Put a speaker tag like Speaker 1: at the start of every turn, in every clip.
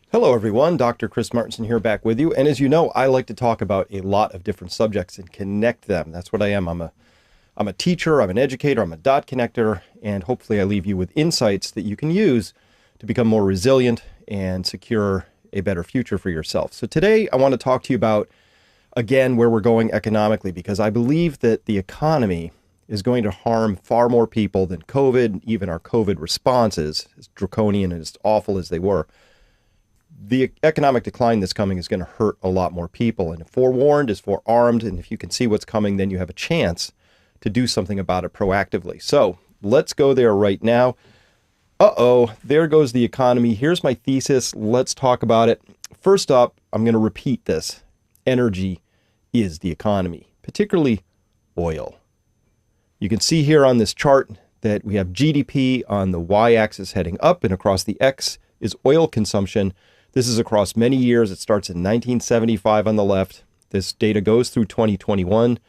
Speaker 1: Hello, everyone. Dr. Chris Martinson here back with you. And as you know, I like to talk about a lot of different subjects and connect them. That's what I am. I'm a teacher, I'm an educator, I'm a dot connector, and hopefully I leave you with insights that you can use to become more resilient and secure a better future for yourself. So today I want to talk to you about, again, where we're going economically, because I believe that the economy is going to harm far more people than COVID, even our COVID responses, as draconian and as awful as they were. The economic decline that's coming is going to hurt a lot more people. And forewarned is forearmed. And if you can see what's coming, then you have a chance to do something about it proactively. So let's go there right now. There goes the economy. Here's my thesis. Let's talk about it. First up, I'm going to repeat this. Energy is the economy, particularly oil. You can see here on this chart that we have GDP on the y-axis heading up, and across the x is oil consumption. This is across many years. It starts in 1975 on the left. This data goes through 2021,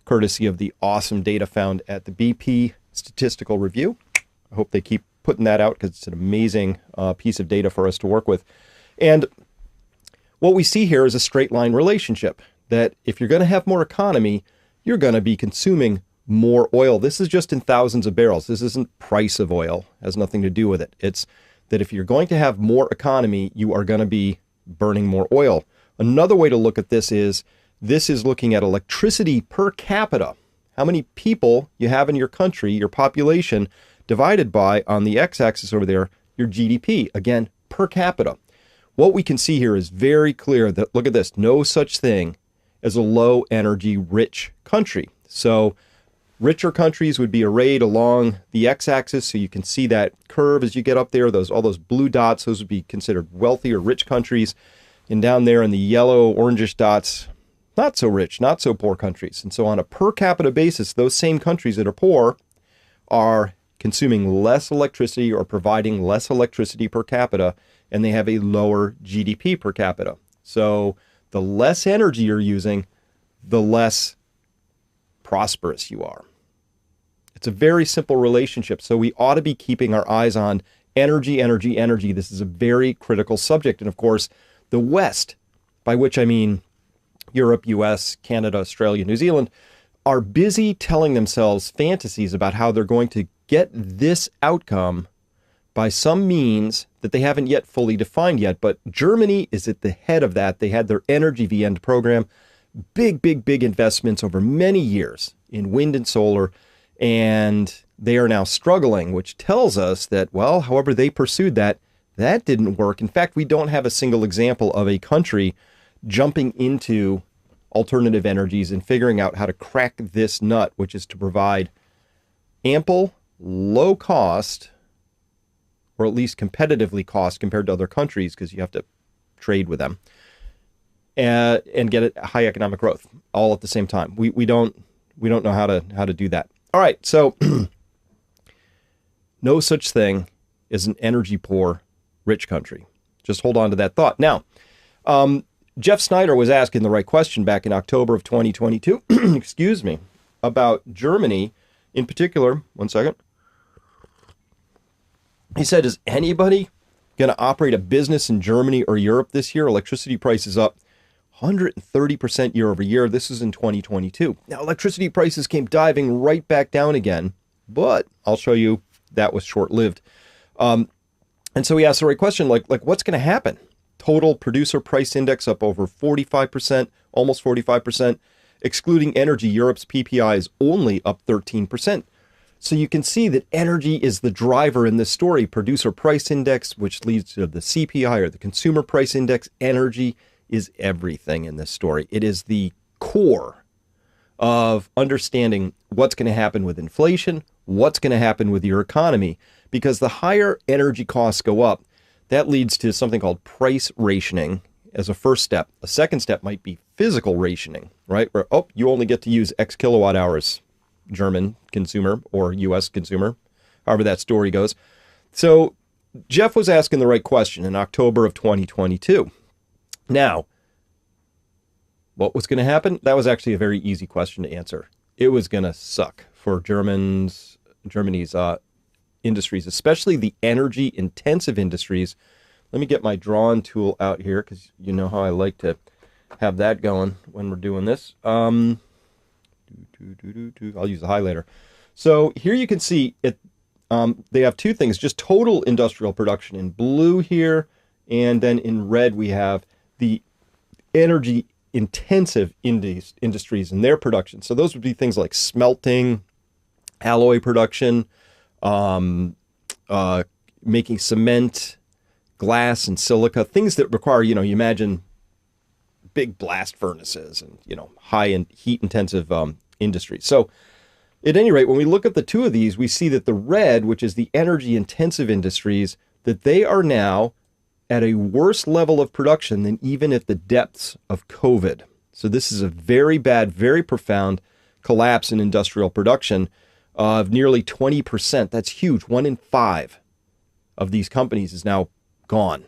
Speaker 1: courtesy of the awesome data found at the BP Statistical Review. I hope they keep putting that out because it's an amazing piece of data for us to work with. And what we see here is a straight line relationship, that if you're going to have more economy, you're going to be consuming more oil. This is just in thousands of barrels. This isn't price of oil. It has nothing to do with it. It's that if you're going to have more economy, you are going to be burning more oil. Another way to look at this is looking at electricity per capita. How many people you have in your country, your population, divided by, on the x-axis over there, your GDP, again, per capita. What we can see here is very clear that, look at this, no such thing as a low energy rich country. So richer countries would be arrayed along the x-axis, so you can see that curve as you get up there. All those blue dots, those would be considered wealthy or rich countries. And down there in the yellow, orangish dots, not so rich, not so poor countries. And so on a per capita basis, those same countries that are poor are consuming less electricity or providing less electricity per capita, and they have a lower GDP per capita. So the less energy you're using, the less prosperous you are. It's a very simple relationship. So we ought to be keeping our eyes on energy, energy, energy. This is a very critical subject. And of course, the West, by which I mean Europe, US, Canada, Australia, New Zealand, are busy telling themselves fantasies about how they're going to get this outcome by some means that they haven't yet fully defined yet. But Germany is at the head of that. They had their Energy Wende program, big investments over many years in wind and solar. And they are now struggling, which tells us that, well, however they pursued that didn't work. In fact, we don't have a single example of a country jumping into alternative energies and figuring out how to crack this nut, which is to provide ample, low cost, or at least competitively cost compared to other countries, because you have to trade with them, and get a high economic growth all at the same time. We don't know how to do that. All right, so no such thing as an energy poor rich country. Just hold on to that thought. Now, Jeff Snyder was asking the right question back in October of 2022, excuse me, about Germany in particular. One second. He said, is anybody going to operate a business in Germany or Europe this year? Electricity prices up 130% year over year. This is in 2022. Now, electricity prices came diving right back down again, but I'll show you that was short-lived. And so he asked the right question, like what's going to happen? Total producer price index up over 45%, almost 45%. Excluding energy, Europe's PPI is only up 13%. So you can see that energy is the driver in this story. Producer price index, which leads to the CPI or the consumer price index. Energy is everything in this story. It is the core of understanding what's going to happen with inflation, what's going to happen with your economy, because the higher energy costs go up, that leads to something called price rationing as a first step. A second step might be physical rationing, right? Where, you only get to use X kilowatt hours, German consumer or US consumer, however that story goes. So Jeff was asking the right question in October of 2022. Now, what was going to happen? That was actually a very easy question to answer. It was going to suck for Germany's industries, especially the energy intensive industries let me get my drawn tool out here because you know how I like to have that going when we're doing this. I'll use the highlighter. So here you can see it. They have two things, just total industrial production in blue here, and then in red we have the energy intensive industries and their production. So those would be things like smelting, alloy production, making cement, glass and silica, things that require, you imagine big blast furnaces and, high and heat intensive industries. So at any rate, when we look at the two of these, we see that the red, which is the energy intensive industries, that they are now at a worse level of production than even at the depths of COVID. So this is a very bad, very profound collapse in industrial production of nearly 20%. That's huge. 1 in 5 of these companies is now gone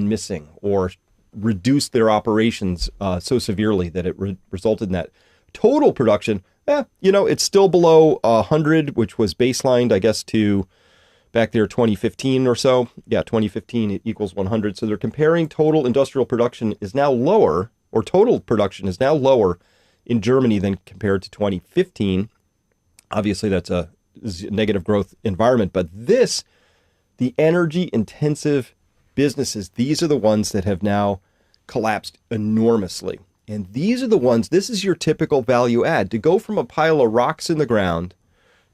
Speaker 1: missing, or reduced their operations so severely that it resulted in that. Total production, it's still below 100, which was baselined, I guess, to back there 2015 or so. Yeah, 2015, it equals 100. So they're comparing total industrial production is now lower, or total production is now lower in Germany than compared to 2015. Obviously, that's a negative growth environment. But the energy intensive businesses, these are the ones that have now collapsed enormously. And these are the ones, this is your typical value add. To go from a pile of rocks in the ground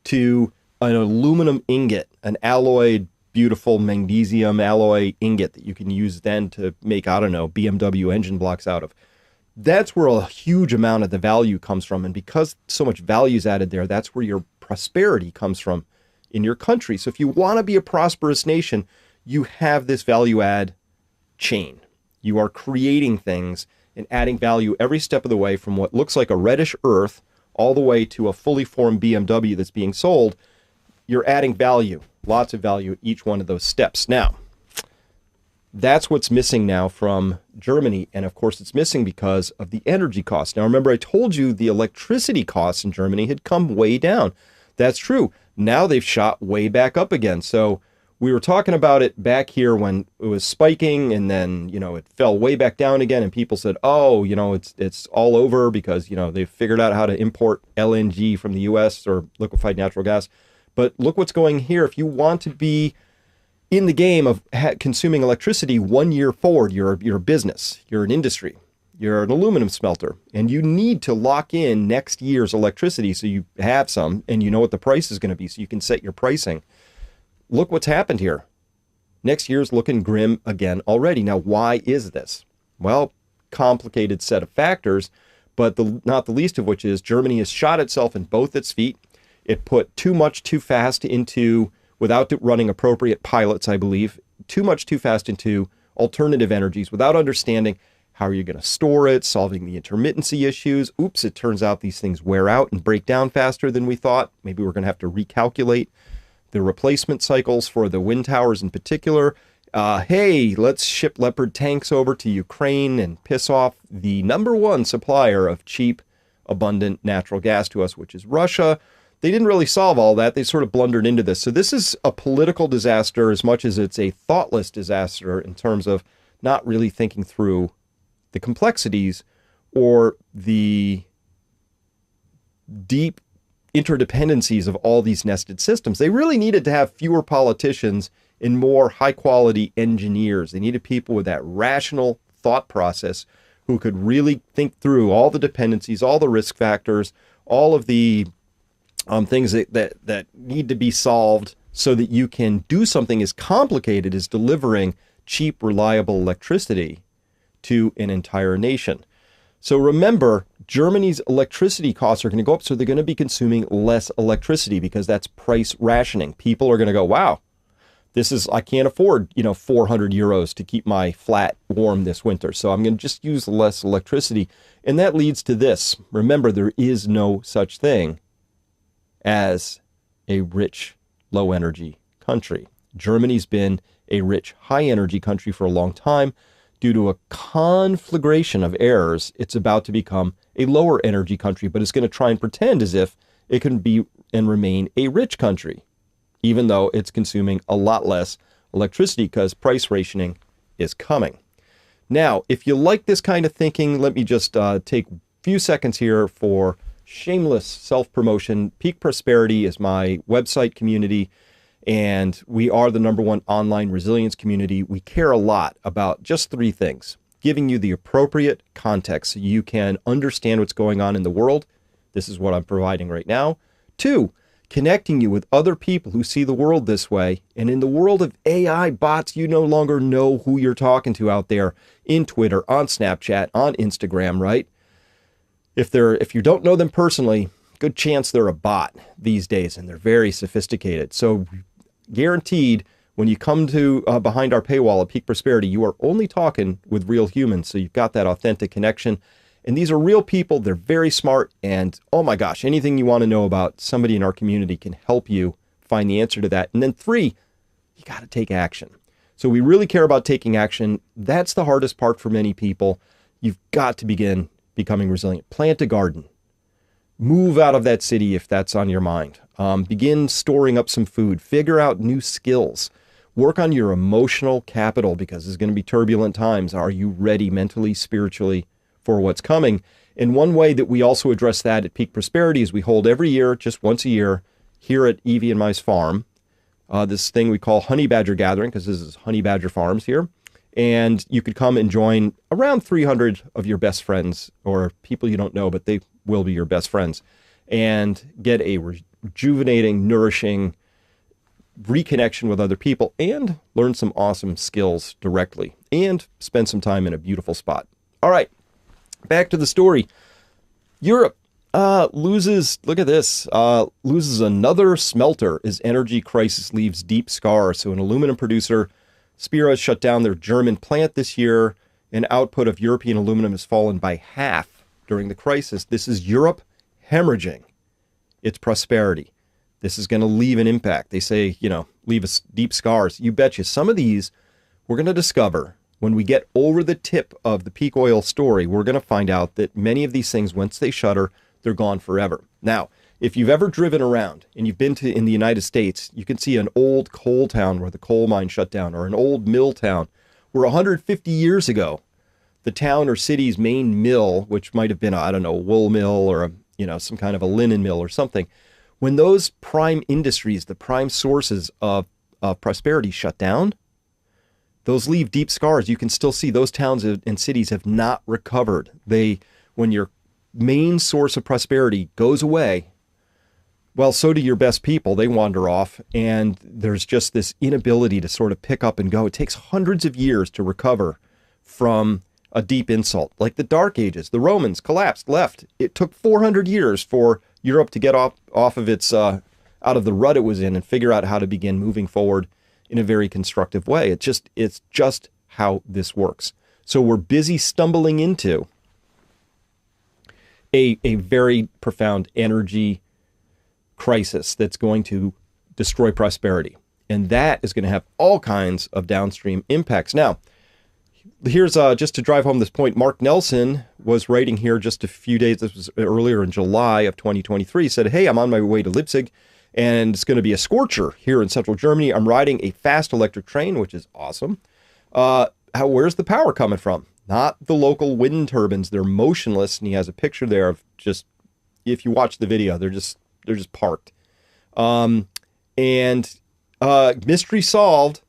Speaker 1: to an aluminum ingot, an alloyed, beautiful magnesium alloy ingot that you can use then to make, BMW engine blocks out of. That's where a huge amount of the value comes from. And because so much value is added there, that's where your prosperity comes from in your country. So if you want to be a prosperous nation, you have this value add chain. You are creating things and adding value every step of the way, from what looks like a reddish earth all the way to a fully formed BMW that's being sold. You're adding value, lots of value at each one of those steps. Now, that's what's missing now from Germany. And of course, it's missing because of the energy costs. Now, remember, I told you the electricity costs in Germany had come way down. That's true. Now they've shot way back up again. So we were talking about it back here when it was spiking, and then, it fell way back down again. And people said, oh, it's all over because, they've figured out how to import LNG from the US, or liquefied natural gas. But look what's going here. If you want to be in the game of consuming electricity 1 year forward, you're a business, you're an industry, you're an aluminum smelter, and you need to lock in next year's electricity so you have some and you know what the price is going to be so you can set your pricing. Look what's happened here. Next year's looking grim again already. Now, why is this? Well, complicated set of factors, but not the least of which is Germany has shot itself in both its feet. It put too much too fast into, without running appropriate pilots, I believe, too much too fast into alternative energies without understanding how are you going to store it, solving the intermittency issues. Oops, it turns out these things wear out and break down faster than we thought. Maybe we're going to have to recalculate the replacement cycles for the wind towers in particular. Hey, let's ship Leopard tanks over to Ukraine and piss off the number one supplier of cheap, abundant natural gas to us, which is Russia. They didn't really solve all that. They sort of blundered into this. So this is a political disaster as much as it's a thoughtless disaster in terms of not really thinking through the complexities or the deep interdependencies of all these nested systems. They really needed to have fewer politicians and more high-quality engineers. They needed people with that rational thought process who could really think through all the dependencies, all the risk factors, all of the things that need to be solved so that you can do something as complicated as delivering cheap, reliable electricity to an entire nation. So remember, Germany's electricity costs are going to go up, so they're going to be consuming less electricity because that's price rationing. People are going to go, wow, I can't afford, 400 euros to keep my flat warm this winter, so I'm going to just use less electricity. And that leads to this. Remember, there is no such thing as a rich, low-energy country. Germany's been a rich, high-energy country for a long time. Due to a conflagration of errors, it's about to become a lower-energy country, but it's going to try and pretend as if it can be and remain a rich country, even though it's consuming a lot less electricity because price rationing is coming. Now, if you like this kind of thinking, let me just take a few seconds here for shameless self-promotion. Peak Prosperity is my website community, and we are the #1 online resilience community. We care a lot about just 3 things: giving you the appropriate context so you can understand what's going on in the world. This is what I'm providing right now. 2, connecting you with other people who see the world this way. And in the world of AI bots, you no longer know who you're talking to out there in Twitter, on Snapchat, on Instagram, right? If you don't know them personally, good chance they're a bot these days, and they're very sophisticated. So guaranteed, when you come to behind our paywall at Peak Prosperity, you are only talking with real humans. So you've got that authentic connection. And these are real people. They're very smart. And oh my gosh, anything you want to know about, somebody in our community can help you find the answer to that. And then 3, you got to take action. So we really care about taking action. That's the hardest part for many people. You've got to begin becoming resilient. Plant a garden. Move out of that city if that's on your mind. Begin storing up some food. Figure out new skills. Work on your emotional capital, because there's going to be turbulent times. Are you ready mentally, spiritually, for what's coming? And one way that we also address that at Peak Prosperity is we hold every year, just once a year, here at Evie and Mice Farm, this thing we call Honey Badger Gathering, because this is Honey Badger Farms here. And you could come and join around 300 of your best friends, or people you don't know, but they will be your best friends, and get a rejuvenating, nourishing reconnection with other people, and learn some awesome skills directly, and spend some time in a beautiful spot. All right, back to the story. Europe loses, look at this, loses another smelter as energy crisis leaves deep scars. So an aluminum producer, Spira, shut down their German plant this year, and output of European aluminum has fallen by half during the crisis. This is Europe hemorrhaging its prosperity. This is going to leave an impact. They say, leave us deep scars. You betcha. Some of these we're going to discover when we get over the tip of the peak oil story. We're going to find out that many of these things, once they shutter, they're gone forever. Now, if you've ever driven around and you've been in the United States, you can see an old coal town where the coal mine shut down, or an old mill town where 150 years ago, the town or city's main mill, which might have been, a wool mill or some kind of a linen mill or something, when those prime industries, the prime sources of prosperity shut down, those leave deep scars. You can still see those towns and cities have not recovered. When your main source of prosperity goes away, well, so do your best people. They wander off, and there's just this inability to sort of pick up and go. It takes hundreds of years to recover from a deep insult. Like the Dark Ages, the Romans collapsed, left. It took 400 years for Europe to get off of its, out of the rut it was in, and figure out how to begin moving forward in a very constructive way. It's just how this works. So we're busy stumbling into a very profound energy crisis that's going to destroy prosperity. And that is going to have all kinds of downstream impacts. Now, here's just to drive home this point. Mark Nelson was writing here just a few days, this was earlier in July of 2023, he said, "Hey, I'm on my way to Leipzig, and it's going to be a scorcher here in central Germany. I'm riding a fast electric train," which is awesome. Where's the power coming from? Not the local wind turbines. They're motionless. And he has a picture there of just, if you watch the video, they're just parked. Mystery solved.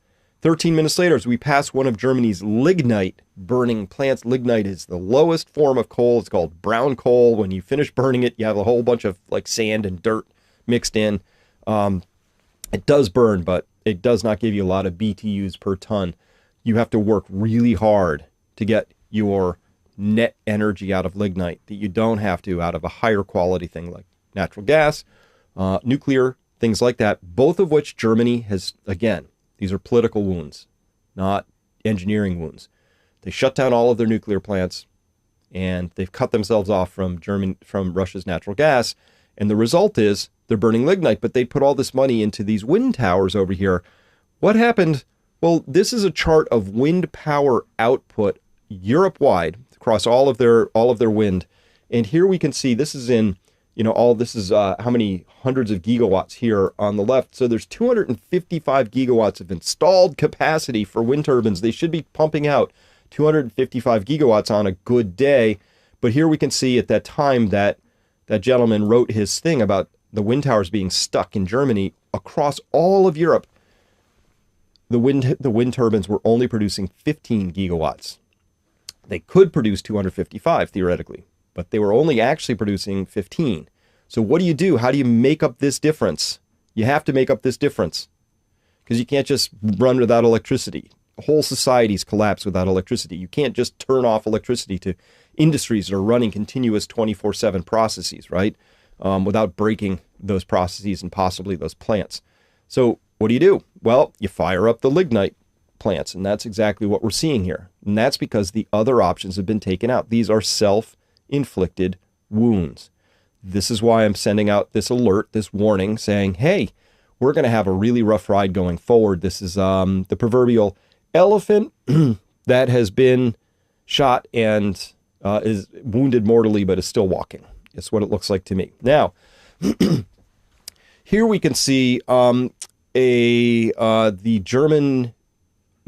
Speaker 1: 13 minutes later, as we pass one of Germany's lignite burning plants. Lignite is the lowest form of coal. It's called brown coal. When you finish burning it, you have a whole bunch of like sand and dirt mixed in. It does burn, but it does not give you a lot of BTUs per ton. You have to work really hard to get your net energy out of lignite that you don't have to out of a higher quality thing like natural gas, nuclear, things like that, both of which Germany has, again, these are political wounds, not engineering wounds. They shut down all of their nuclear plants, and they've cut themselves off from Russia's natural gas, and the result is they're burning lignite, but they put all this money into these wind towers over here. What happened? Well, this is a chart of wind power output Europe-wide across all of their wind. And here we can see this is in all this is how many hundreds of gigawatts here on the left. So there's 255 gigawatts of installed capacity for wind turbines. They should be pumping out 255 gigawatts on a good day. But here we can see at that time that that gentleman wrote his thing about the wind towers being stuck in Germany across all of Europe. The wind turbines were only producing 15 gigawatts. They could produce 255 theoretically, but they were only actually producing 15. So what do? How do you make up this difference? You have to make up this difference because you can't just run without electricity. Whole societies collapse without electricity. You can't just turn off electricity to industries that are running continuous 24/7 processes, right? Without breaking those processes and possibly those plants. So what do? Well, you fire up the lignite plants, and that's exactly what we're seeing here. And that's because the other options have been taken out. These are self-inflicted wounds. This is why I'm sending out this alert, this warning, saying, hey, we're going to have a really rough ride going forward. This is the proverbial elephant that has been shot and is wounded mortally, but is still walking. It's what it looks like to me. Now, here we can see the German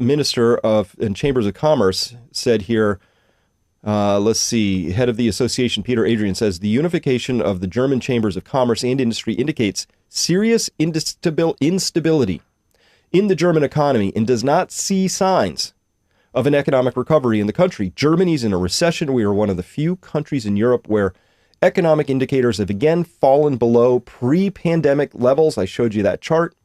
Speaker 1: Minister of and Chambers of Commerce said here, let's see, head of the association, Peter Adrian, says the unification of the German Chambers of Commerce and Industry indicates serious instability in the German economy and does not see signs of an economic recovery in the country. Germany's in a recession. We are one of the few countries in Europe where economic indicators have again fallen below pre-pandemic levels. I showed you that chart.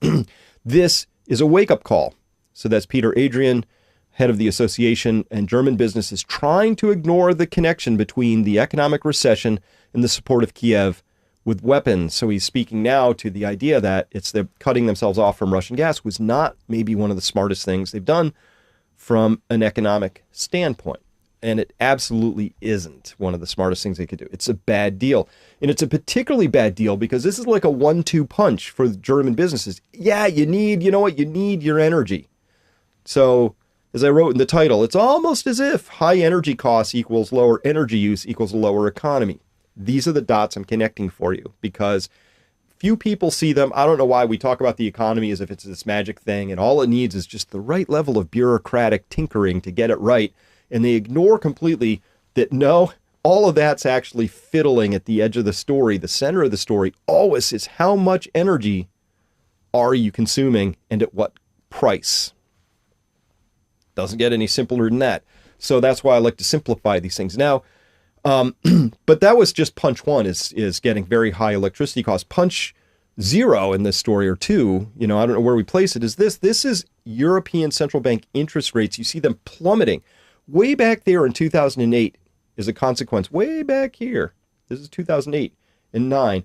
Speaker 1: This is a wake-up call. So that's Peter Adrian, head of the association, and German businesses trying to ignore the connection between the economic recession and the support of Kiev with weapons. So he's speaking now to the idea that it's the cutting themselves off from Russian gas was not maybe one of the smartest things they've done from an economic standpoint. And it absolutely isn't one of the smartest things they could do. It's a bad deal. And it's a particularly bad deal because this is like a 1-2 punch for the German businesses. Yeah, you need your energy. So, as I wrote in the title, it's almost as if high energy costs equals lower energy use equals a lower economy. These are the dots I'm connecting for you because few people see them. I don't know why we talk about the economy as if it's this magic thing and all it needs is just the right level of bureaucratic tinkering to get it right. And they ignore completely that no, all of that's actually fiddling at the edge of the story. The center of the story always is how much energy are you consuming and at what price? Doesn't get any simpler than that. So that's why I like to simplify these things. Now, but that was just punch one is getting very high electricity costs. Punch zero in this story or two, I don't know where we place it, is this. This is European Central Bank interest rates. You see them plummeting. Way back there in 2008 is a consequence. Way back here. This is 2008 and 9.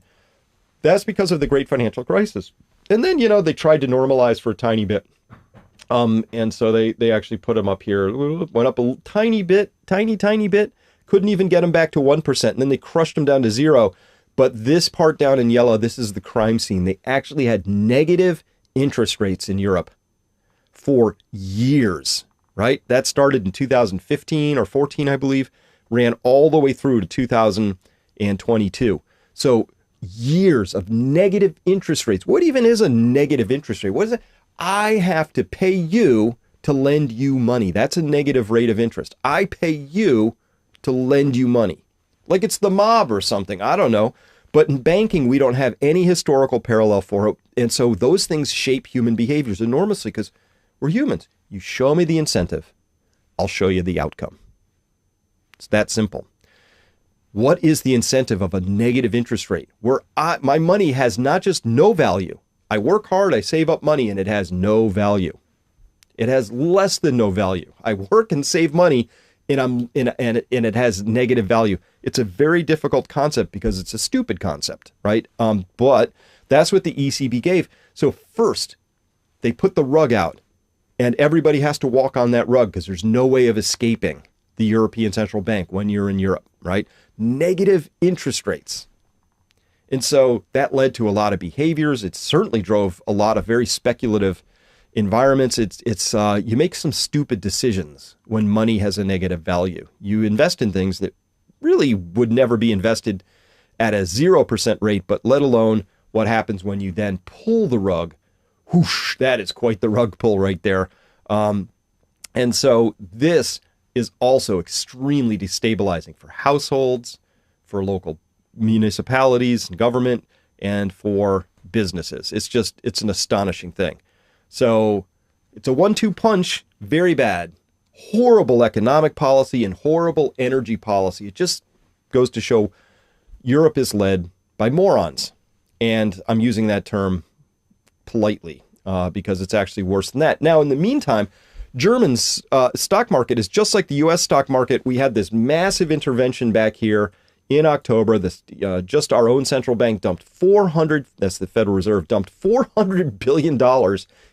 Speaker 1: That's because of the great financial crisis. And then, they tried to normalize for a tiny bit. And so they actually put them up here, went up a tiny bit, tiny bit, couldn't even get them back to 1%. And then they crushed them down to 0. But this part down in yellow, this is the crime scene. They actually had negative interest rates in Europe for years, right? That started in 2015 or 14, I believe, ran all the way through to 2022. So years of negative interest rates. What even is a negative interest rate? What is it? I have to pay you to lend you money. That's a negative rate of interest. I pay you to lend you money. Like it's the mob or something. I don't know. But in banking, we don't have any historical parallel for it. And so those things shape human behaviors enormously because we're humans. You show me the incentive, I'll show you the outcome. It's that simple. What is the incentive of a negative interest rate? Where my money has not just no value. I work hard, I save up money, and it has no value. It has less than no value. I work and save money, and it has negative value. It's a very difficult concept because it's a stupid concept, right? But that's what the ECB gave. So first, they put the rug out, and everybody has to walk on that rug because there's no way of escaping the European Central Bank when you're in Europe, right? Negative interest rates. And so that led to a lot of behaviors. It certainly drove a lot of very speculative environments. It's you make some stupid decisions when money has a negative value. You invest in things that really would never be invested at a 0% rate, but let alone what happens when you then pull the rug. Whoosh, that is quite the rug pull right there. And so this is also extremely destabilizing for households, for local municipalities and government, and for businesses. It's an astonishing thing. So it's a 1-2 punch, very bad. Horrible economic policy and horrible energy policy. It just goes to show Europe is led by morons. And I'm using that term politely, because it's actually worse than that. Now, in the meantime, Germany's stock market is just like the U.S. stock market. We had this massive intervention back here in October. Just our own central bank dumped that's the Federal Reserve, dumped $400 billion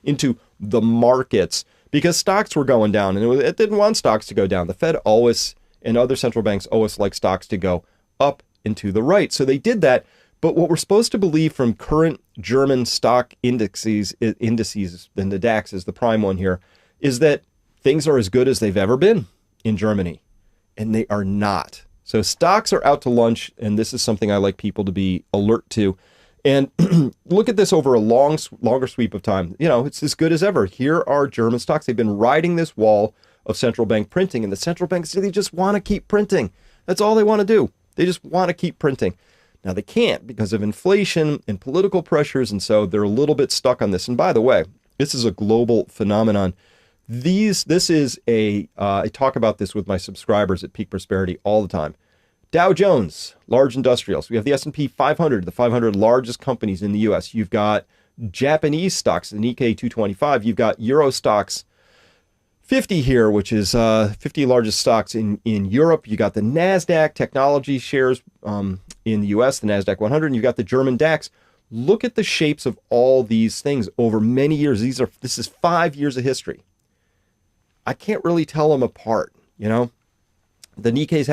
Speaker 1: into the markets because stocks were going down, and it didn't want stocks to go down. The Fed always, and other central banks always like stocks to go up and to the right. So they did that. But what we're supposed to believe from current German stock indices, and the DAX is the prime one here, is that things are as good as they've ever been in Germany. And they are not. So stocks are out to lunch, and this is something I like people to be alert to. And look at this over a longer sweep of time. It's as good as ever. Here are German stocks. They've been riding this wall of central bank printing, and the central banks, they just want to keep printing. That's all they want to do. They just want to keep printing. Now, they can't because of inflation and political pressures, and so they're a little bit stuck on this. And by the way, this is a global phenomenon. This is I talk about this with my subscribers at Peak Prosperity all the time. Dow Jones, large industrials. We have the S&P 500, the 500 largest companies in the U.S. You've got Japanese stocks, the Nikkei 225. You've got Euro stocks 50 here, which is 50 largest stocks in Europe. You got the NASDAQ technology shares in the U.S., the NASDAQ 100, and you've got the German DAX. Look at the shapes of all these things over many years. This is 5 years of history. I can't really tell them apart, The Nikkei's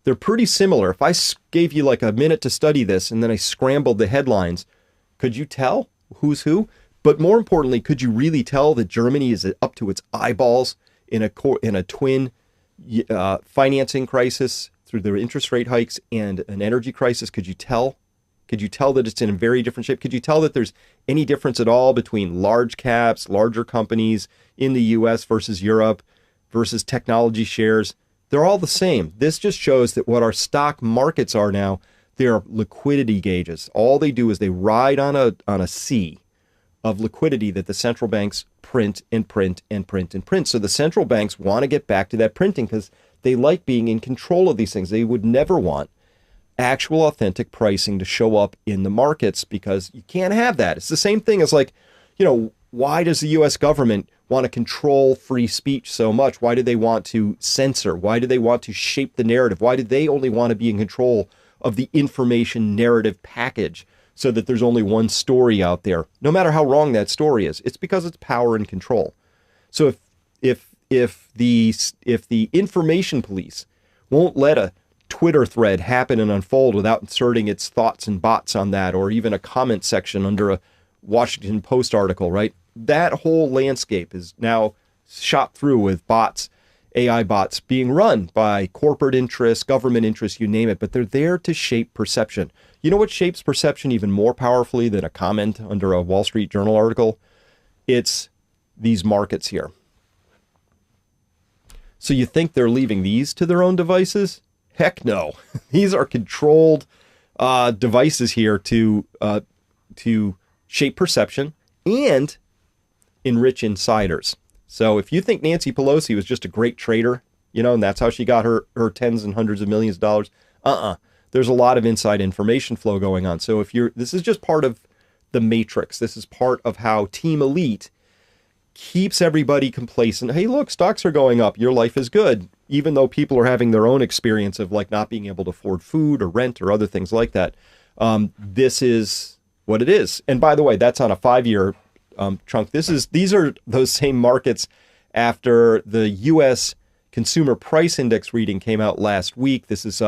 Speaker 1: they're pretty similar. If I gave you like a minute to study this and then I scrambled the headlines, could you tell who's who? But more importantly, could you really tell that Germany is up to its eyeballs in a twin financing crisis through the interest rate hikes and an energy crisis? Could you tell? Could you tell that it's in a very different shape? Could you tell that there's any difference at all between large caps, larger companies in the U.S. versus Europe versus technology shares? They're all the same. This just shows that what our stock markets are now, they're liquidity gauges. All they do is they ride on a sea of liquidity that the central banks print and print and print and print. So the central banks want to get back to that printing because they like being in control of these things. They would never want actual authentic pricing to show up in the markets because you can't have that. It's the same thing as why does the U.S. government want to control free speech so much? Why do they want to censor? Why do they want to shape the narrative? Why do they only want to be in control of the information narrative package so that there's only one story out there, no matter how wrong that story is? It's because it's power and control. So if the information police won't let a Twitter thread happen and unfold without inserting its thoughts and bots on that, or even a comment section under a Washington Post article, right? That whole landscape is now shot through with bots, AI bots being run by corporate interests, government interests, you name it, but they're there to shape perception. You know what shapes perception even more powerfully than a comment under a Wall Street Journal article? It's these markets here. So you think they're leaving these to their own devices? Heck no. These are controlled devices here to shape perception and enrich insiders. So if you think Nancy Pelosi was just a great trader, and that's how she got her tens and hundreds of millions of dollars, there's a lot of inside information flow going on. So this is just part of the matrix. This is part of how Team Elite keeps everybody complacent. Hey, look, stocks are going up. Your life is good. Even though people are having their own experience of not being able to afford food or rent or other things like that. This is what it is. And by the way, that's on a 5-year chunk. These are those same markets after the U.S. Consumer Price Index reading came out last week. This is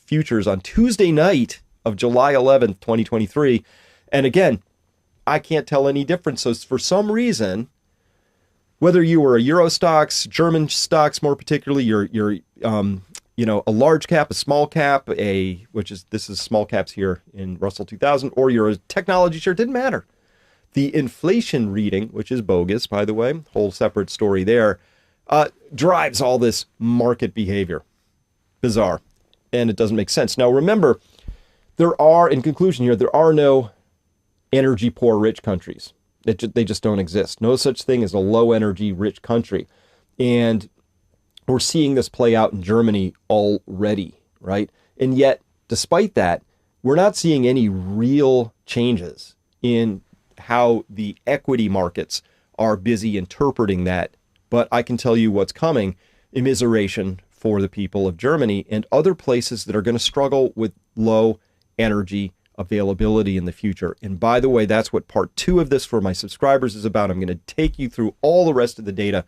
Speaker 1: futures on Tuesday night of July 11th, 2023. And again, I can't tell any difference. So for some reason, whether you were a Euro stocks, German stocks more particularly, your a large cap, a small cap, this is small caps here in Russell 2000, or you're a technology share, it didn't matter. The inflation reading, which is bogus, by the way, whole separate story there, drives all this market behavior. Bizarre. And it doesn't make sense. Now, remember, in conclusion here, there are no energy poor rich countries. They just don't exist. No such thing as a low energy rich country. And we're seeing this play out in Germany already, right? And yet, despite that, we're not seeing any real changes in how the equity markets are busy interpreting that. But I can tell you what's coming: immiseration for the people of Germany and other places that are going to struggle with low energy availability in the future. And by the way, that's what part 2 of this for my subscribers is about. I'm going to take you through all the rest of the data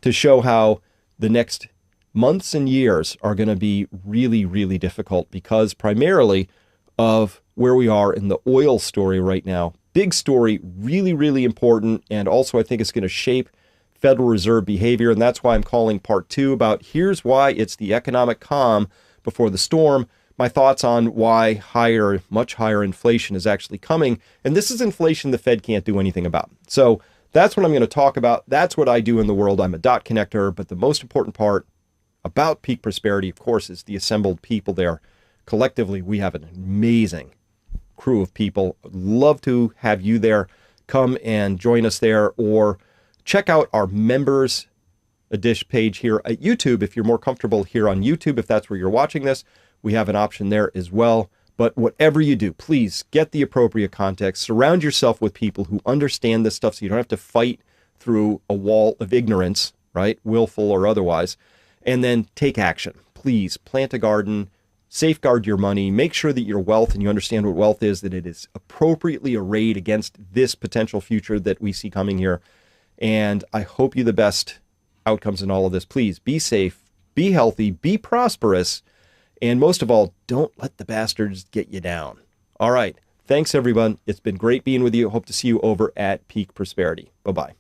Speaker 1: to show how the next months and years are going to be really, really difficult because primarily of where we are in the oil story right now. Big story, really, really important. And also I think it's going to shape Federal Reserve behavior. And that's why I'm calling part 2 about here's why it's the economic calm before the storm. My thoughts on why much higher inflation is actually coming. And this is inflation the Fed can't do anything about. So that's what I'm going to talk about. That's what I do in the world. I'm a dot connector, but the most important part about Peak Prosperity, of course, is the assembled people there. Collectively, we have an amazing crew of people. I'd love to have you there. Come and join us there, or check out our members page here at YouTube if you're more comfortable here on YouTube. If that's where you're watching this, we have an option there as well. But whatever you do, please get the appropriate context. Surround yourself with people who understand this stuff so you don't have to fight through a wall of ignorance, right? Willful or otherwise. And then take action. Please plant a garden, safeguard your money, make sure that your wealth, and you understand what wealth is, that it is appropriately arrayed against this potential future that we see coming here. And I hope you the best outcomes in all of this. Please be safe, be healthy, be prosperous. And most of all, don't let the bastards get you down. All right. Thanks, everyone. It's been great being with you. Hope to see you over at Peak Prosperity. Bye-bye.